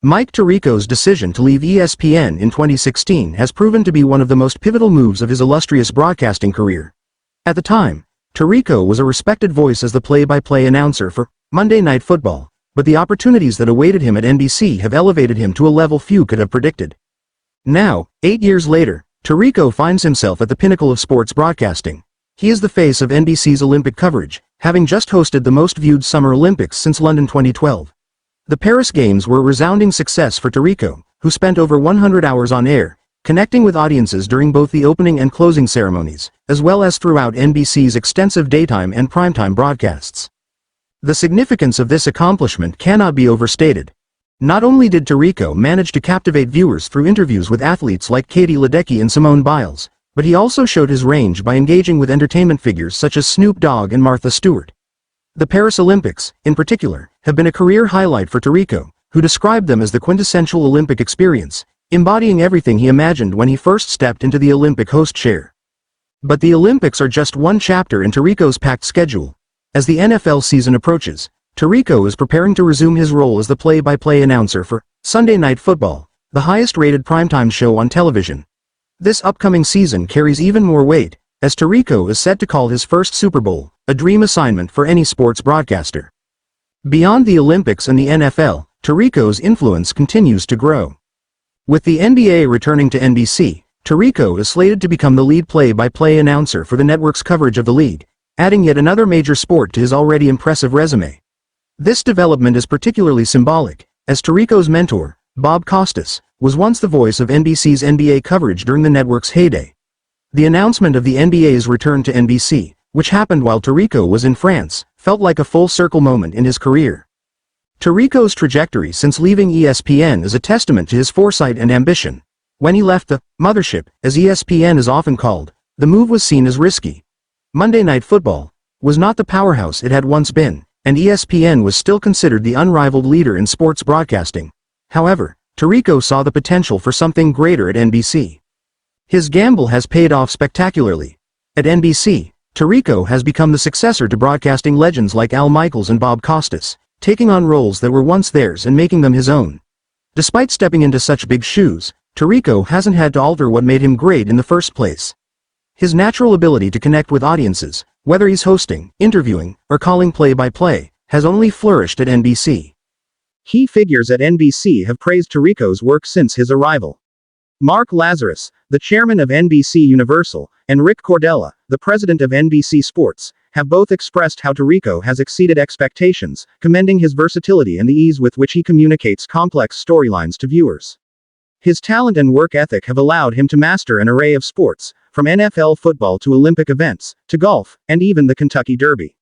Mike Tirico's decision to leave ESPN in 2016 has proven to be one of the most pivotal moves of his illustrious broadcasting career. At the time, Tirico was a respected voice as the play-by-play announcer for Monday Night Football, but the opportunities that awaited him at NBC have elevated him to a level few could have predicted. Now, 8 years later, Tirico finds himself at the pinnacle of sports broadcasting. He is the face of NBC's Olympic coverage, having just hosted the most viewed Summer Olympics since London 2012. The Paris Games were a resounding success for Tirico, who spent over 100 hours on air, connecting with audiences during both the opening and closing ceremonies, as well as throughout NBC's extensive daytime and primetime broadcasts. The significance of this accomplishment cannot be overstated. Not only did Tirico manage to captivate viewers through interviews with athletes like Katie Ledecky and Simone Biles, but he also showed his range by engaging with entertainment figures such as Snoop Dogg and Martha Stewart. The Paris Olympics, in particular, have been a career highlight for Tirico, who described them as the quintessential Olympic experience, embodying everything he imagined when he first stepped into the Olympic host chair. But the Olympics are just one chapter in Tirico's packed schedule. As the NFL season approaches, Tirico is preparing to resume his role as the play-by-play announcer for Sunday Night Football, the highest-rated primetime show on television. This upcoming season carries even more weight, as Tirico is set to call his first Super Bowl, a dream assignment for any sports broadcaster. Beyond the Olympics and the NFL, Tirico's influence continues to grow. With the NBA returning to NBC, Tirico is slated to become the lead play-by-play announcer for the network's coverage of the league, adding yet another major sport to his already impressive resume. This development is particularly symbolic, as Tirico's mentor, Bob Costas, was once the voice of NBC's NBA coverage during the network's heyday. The announcement of the NBA's return to NBC, which happened while Tirico was in France, felt like a full-circle moment in his career. Tirico's trajectory since leaving ESPN is a testament to his foresight and ambition. When he left the mothership, as ESPN is often called, the move was seen as risky. Monday Night Football was not the powerhouse it had once been, and ESPN was still considered the unrivaled leader in sports broadcasting. However, Tirico saw the potential for something greater at NBC. His gamble has paid off spectacularly. At NBC, Tirico has become the successor to broadcasting legends like Al Michaels and Bob Costas, taking on roles that were once theirs and making them his own. Despite stepping into such big shoes, Tirico hasn't had to alter what made him great in the first place. His natural ability to connect with audiences, whether he's hosting, interviewing, or calling play-by-play, has only flourished at NBC. Key figures at NBC have praised Tirico's work since his arrival. Mark Lazarus, the chairman of NBC Universal, and Rick Cordella, the president of NBC Sports, have both expressed how Tirico has exceeded expectations, commending his versatility and the ease with which he communicates complex storylines to viewers. His talent and work ethic have allowed him to master an array of sports, from NFL football to Olympic events, to golf, and even the Kentucky Derby.